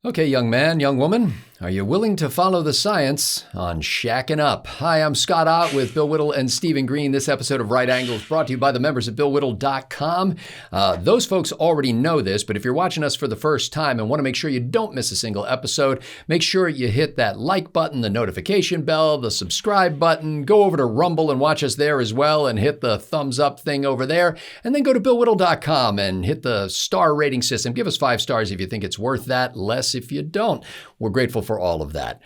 Okay, young man, young woman, are you willing to follow the science on shacking up? Hi, I'm Scott Ott with Bill Whittle and Stephen Green. This episode of Right Angle is brought to you by the members at BillWhittle.com. Those folks already know this, but if you're watching us for the first time and want to make sure you don't miss a single episode, make sure you hit that like button, the notification bell, the subscribe button. Go over to Rumble and watch us there as well and hit the thumbs up thing over there. And then go to BillWhittle.com and hit the star rating system. Give us 5 stars if you think it's worth that, less if you don't. We're grateful for all of that.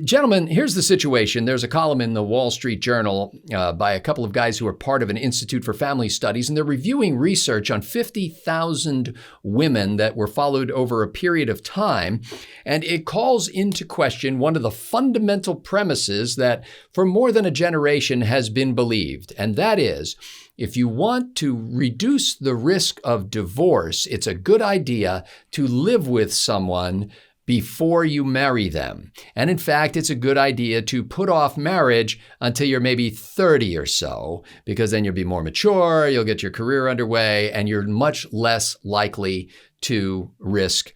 Gentlemen, here's the situation. There's a column in the Wall Street Journal by a couple of guys who are part of an Institute for Family Studies, and they're reviewing research on 50,000 women that were followed over a period of time. And it calls into question one of the fundamental premises that for more than a generation has been believed, and that is, if you want to reduce the risk of divorce, it's a good idea to live with someone before you marry them. And in fact, it's a good idea to put off marriage until you're maybe 30 or so, because then you'll be more mature, you'll get your career underway, and you're much less likely to risk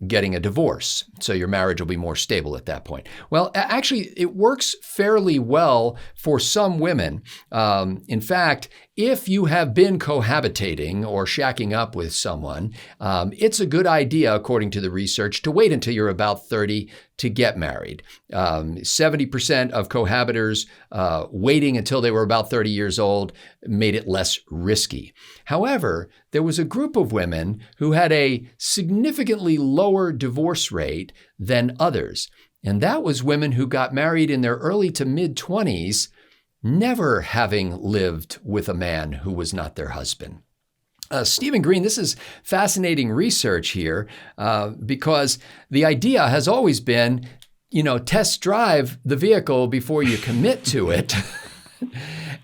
getting a divorce. So your marriage will be more stable at that point. Well, actually, it works fairly well for some women. In fact, if you have been cohabitating or shacking up with someone, it's a good idea, according to the research, to wait until you're about 30 to get married. 70% of cohabitors waiting until they were about 30 years old made it less risky. However, there was a group of women who had a significantly lower divorce rate than others. And that was women who got married in their early to mid-20s, never having lived with a man who was not their husband. Stephen Green, this is fascinating research here because the idea has always been, test drive the vehicle before you commit to it.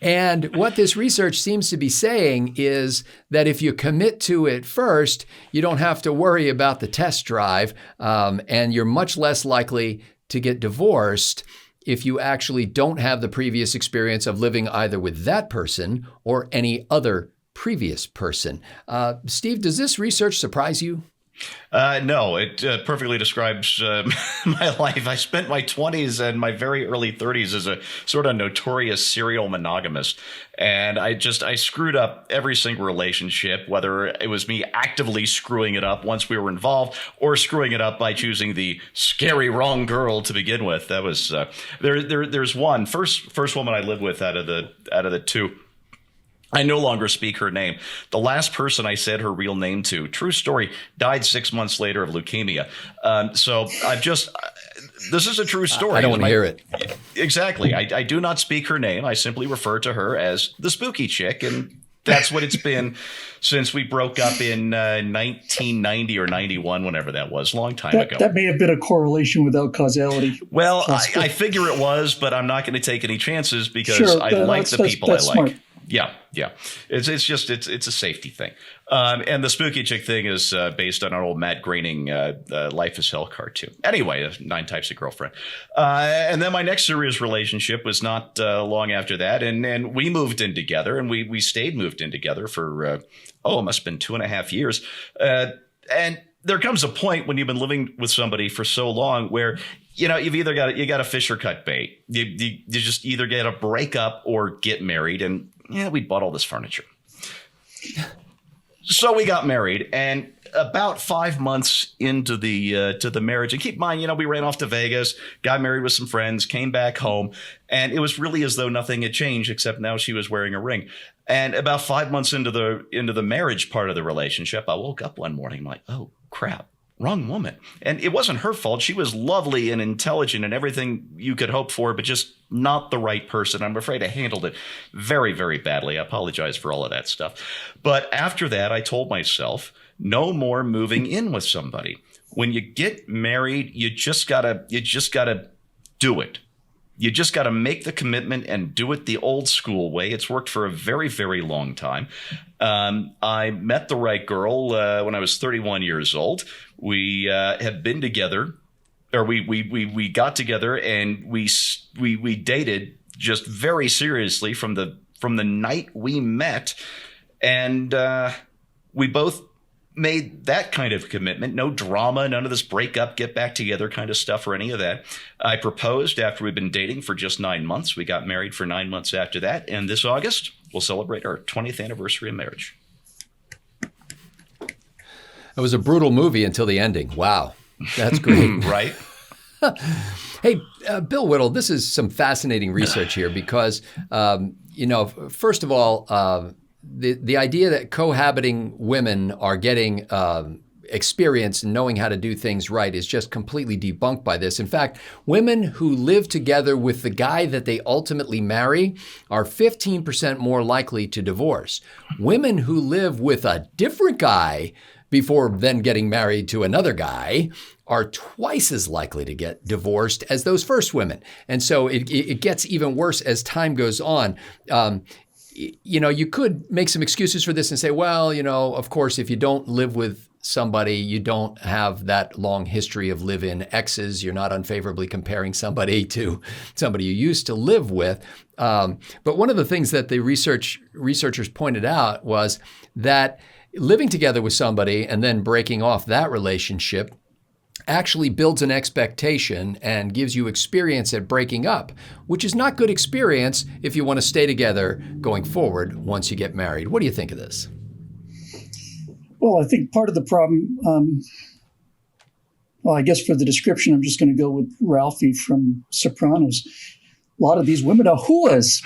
And what this research seems to be saying is that if you commit to it first, you don't have to worry about the test drive, and you're much less likely to get divorced if you actually don't have the previous experience of living either with that person or any other previous person. Steve, does this research surprise you? No, it perfectly describes my life. I spent my 20s and my very early 30s as a sort of notorious serial monogamist. And I screwed up every single relationship, whether it was me actively screwing it up once we were involved or screwing it up by choosing the scary wrong girl to begin with. That was there's one first woman I lived with out of the two. I no longer speak her name. The last person I said her real name to, true story, died 6 months later of leukemia. So this is a true story. I don't want to hear it. Exactly. I do not speak her name. I simply refer to her as the spooky chick. And that's what it's been since we broke up in 1990 or 91, whenever that was, long time ago. That may have been a correlation without causality. Well, I figure it was, but I'm not going to take any chances because I like the people I like. Smart. Yeah. It's a safety thing. And the spooky chick thing is based on an old Matt Groening Life is Hell cartoon. Anyway, 9 Types of Girlfriend. And then my next serious relationship was not long after that. And we moved in together, and we stayed moved in together for, it must have been 2.5 years. And there comes a point when you've been living with somebody for so long where you've either got to fish or cut bait. You just either get a break up or get married. And we bought all this furniture. So we got married, and about 5 months into the marriage, and keep in mind, we ran off to Vegas, got married with some friends, came back home, and it was really as though nothing had changed except now she was wearing a ring. And about 5 months into the marriage part of the relationship, I woke up one morning, I'm like, oh crap. Wrong woman. And it wasn't her fault. She was lovely and intelligent and everything you could hope for, but just not the right person. I'm afraid I handled it very, very badly. I apologize for all of that stuff. But after that, I told myself, no more moving in with somebody. When you get married, you just gotta do it. You just got to make the commitment and do it the old school way. It's worked for a very, very long time. I met the right girl when I was 31 years old. We have been together, or we got together, and we dated just very seriously from the night we met, and we both made that kind of commitment. No drama, none of this break up, get back together kind of stuff or any of that. I proposed after we'd been dating for just 9 months. We got married for 9 months after that. And this August, we'll celebrate our 20th anniversary of marriage. It was a brutal movie until the ending. Wow. That's great. Right? Hey, Bill Whittle, this is some fascinating research here because, first of all, the idea that cohabiting women are getting experience and knowing how to do things right is just completely debunked by this. In fact, women who live together with the guy that they ultimately marry are 15% more likely to divorce. Women who live with a different guy before then getting married to another guy are twice as likely to get divorced as those first women. And so it gets even worse as time goes on. You could make some excuses for this and say, well, of course, if you don't live with somebody, you don't have that long history of live-in exes. You're not unfavorably comparing somebody to somebody you used to live with. But one of the things that the researchers pointed out was that living together with somebody and then breaking off that relationship actually builds an expectation and gives you experience at breaking up, which is not good experience if you want to stay together going forward once you get married. What do you think of this? Well, I think part of the problem, I guess for the description, I'm just going to go with Ralphie from Sopranos. A lot of these women are hooas.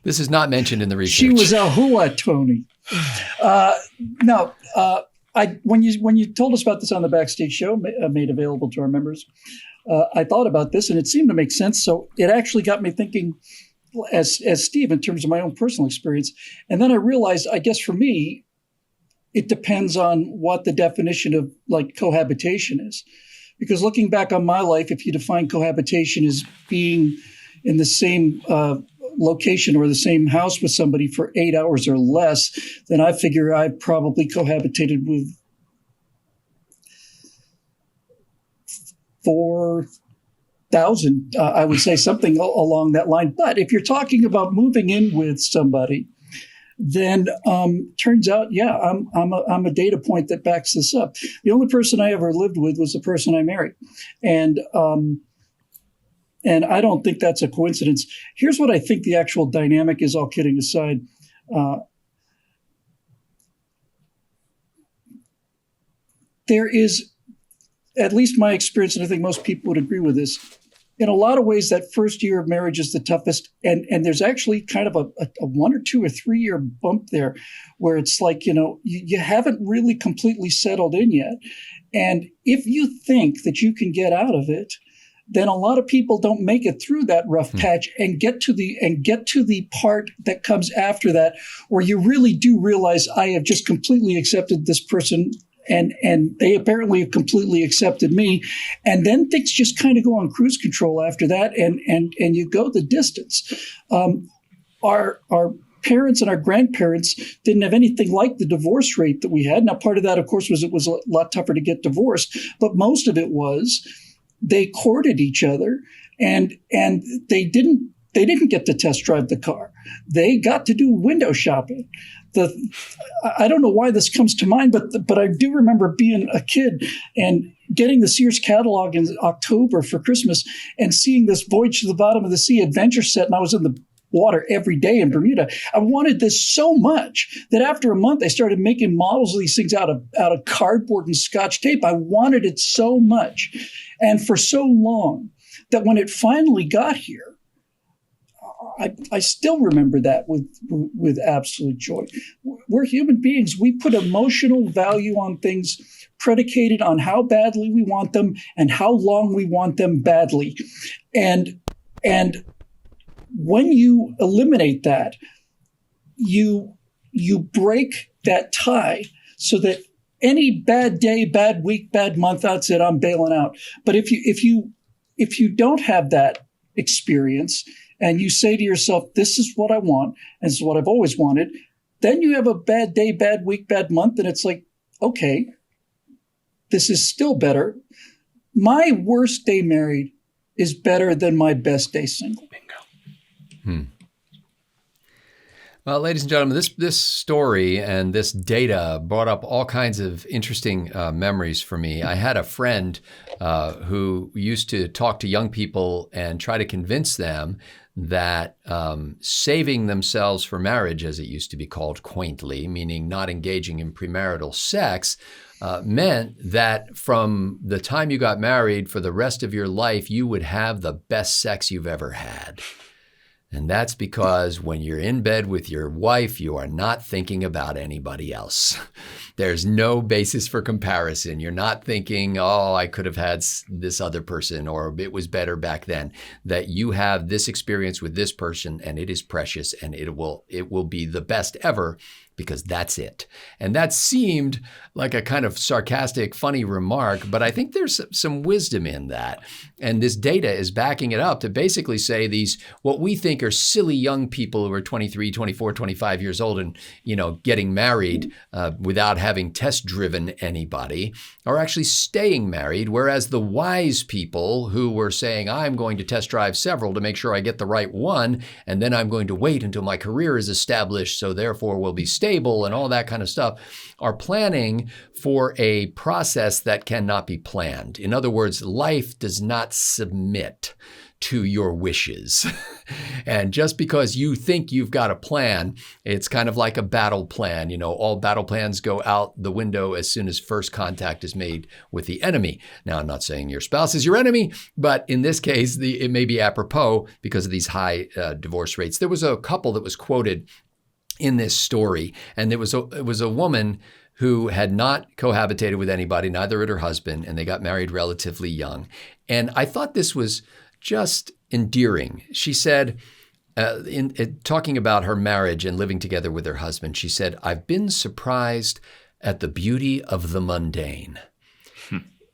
This is not mentioned in the research. She was a hua, Tony. When you told us about this on the Backstage show, made available to our members, I thought about this and it seemed to make sense. So it actually got me thinking as Steve in terms of my own personal experience. And then I realized, I guess for me, it depends on what the definition of like cohabitation is. Because looking back on my life, if you define cohabitation as being in the same location or the same house with somebody for 8 hours or less, then I figure I probably cohabitated with 4,000. I would say something along that line. But if you're talking about moving in with somebody, then turns out, yeah, I'm a data point that backs this up. The only person I ever lived with was the person I married, and I don't think that's a coincidence. Here's what I think the actual dynamic is, all kidding aside. There is, at least my experience, and I think most people would agree with this, in a lot of ways, that first year of marriage is the toughest. And there's actually kind of a 1 or 2 or 3 year bump there where it's like, you haven't really completely settled in yet. And if you think that you can get out of it, then a lot of people don't make it through that rough patch and get to the part that comes after that, where you really do realize I have just completely accepted this person and they apparently have completely accepted me. And then things just kind of go on cruise control after that, and you go the distance. Our parents and our grandparents didn't have anything like the divorce rate that we had. Now, part of that, of course, was it was a lot tougher to get divorced, but most of it was they courted each other, and they didn't get to test drive the car. They got to do window shopping. I don't know why this comes to mind, but I do remember being a kid and getting the Sears catalog in October for Christmas and seeing this Voyage to the Bottom of the Sea adventure set, and I was in the water every day in Bermuda. I wanted this so much that after a month, I started making models of these things out of cardboard and Scotch tape. I wanted it so much and for so long that when it finally got here, I still remember that with absolute joy. We're human beings. We put emotional value on things predicated on how badly we want them and how long we want them badly. And when you eliminate that, you break that tie so that any bad day, bad week, bad month, that's it, I'm bailing out. But if you don't have that experience and you say to yourself, this is what I want, and this is what I've always wanted, then you have a bad day, bad week, bad month, and it's like, okay, this is still better. My worst day married is better than my best day single. Bingo. Well, ladies and gentlemen, this story and this data brought up all kinds of interesting memories for me. I had a friend who used to talk to young people and try to convince them that saving themselves for marriage, as it used to be called quaintly, meaning not engaging in premarital sex, meant that from the time you got married for the rest of your life, you would have the best sex you've ever had. And that's because when you're in bed with your wife, you are not thinking about anybody else. There's no basis for comparison. You're not thinking, oh, I could have had this other person, or it was better back then. That you have this experience with this person, and it is precious, and it will be the best ever, because that's it. And that seemed like a kind of sarcastic, funny remark, but I think there's some wisdom in that. And this data is backing it up to basically say these, what we think are silly young people who are 23, 24, 25 years old and, getting married without having test driven anybody are actually staying married. Whereas the wise people who were saying, I'm going to test drive several to make sure I get the right one, and then I'm going to wait until my career is established, so therefore will be stable and all that kind of stuff, are planning for a process that cannot be planned. In other words, life does not submit to your wishes. And just because you think you've got a plan, it's kind of like a battle plan. All battle plans go out the window as soon as first contact is made with the enemy. Now, I'm not saying your spouse is your enemy, but in this case, it may be apropos because of these high divorce rates. There was a couple that was quoted in this story, and it was a woman who had not cohabitated with anybody, neither had her husband, and they got married relatively young. And I thought this was just endearing. She said, in talking about her marriage and living together with her husband, she said, I've been surprised at the beauty of the mundane.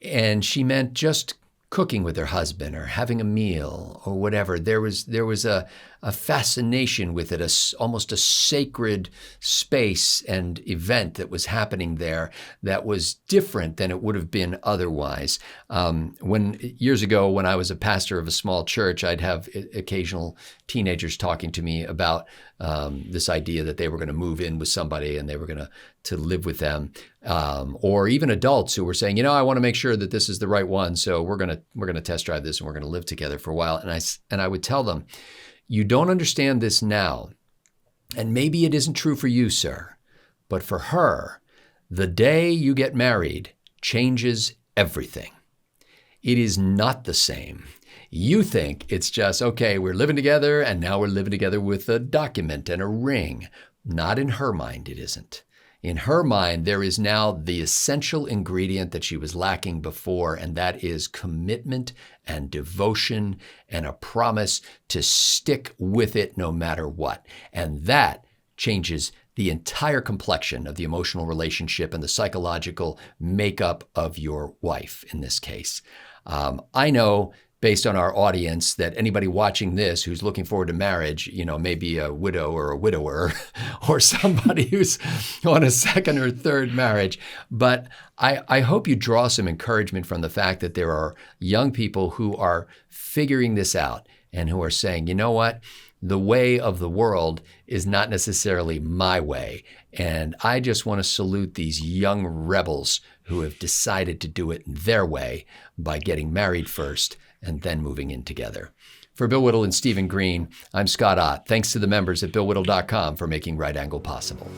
And she meant just cooking with her husband or having a meal or whatever. There was a fascination with it, almost a sacred space and event that was happening there that was different than it would have been otherwise. Years ago, when I was a pastor of a small church, I'd have occasional teenagers talking to me about this idea that they were going to move in with somebody and they were going to live with them, or even adults who were saying, I want to make sure that this is the right one, so we're going to test drive this and we're going to live together for a while. And I would tell them, you don't understand this now, and maybe it isn't true for you, sir, but for her, the day you get married changes everything. It is not the same. You think it's just, okay, we're living together and now we're living together with a document and a ring. Not in her mind, it isn't. In her mind, there is now the essential ingredient that she was lacking before, and that is commitment and devotion and a promise to stick with it no matter what. And that changes the entire complexion of the emotional relationship and the psychological makeup of your wife in this case. I know, based on our audience, that anybody watching this who's looking forward to marriage, maybe a widow or a widower or somebody who's on a second or third marriage. But I hope you draw some encouragement from the fact that there are young people who are figuring this out and who are saying, you know what? The way of the world is not necessarily my way. And I just want to salute these young rebels who have decided to do it their way by getting married first and then moving in together. For Bill Whittle and Stephen Green, I'm Scott Ott. Thanks to the members at BillWhittle.com for making Right Angle possible.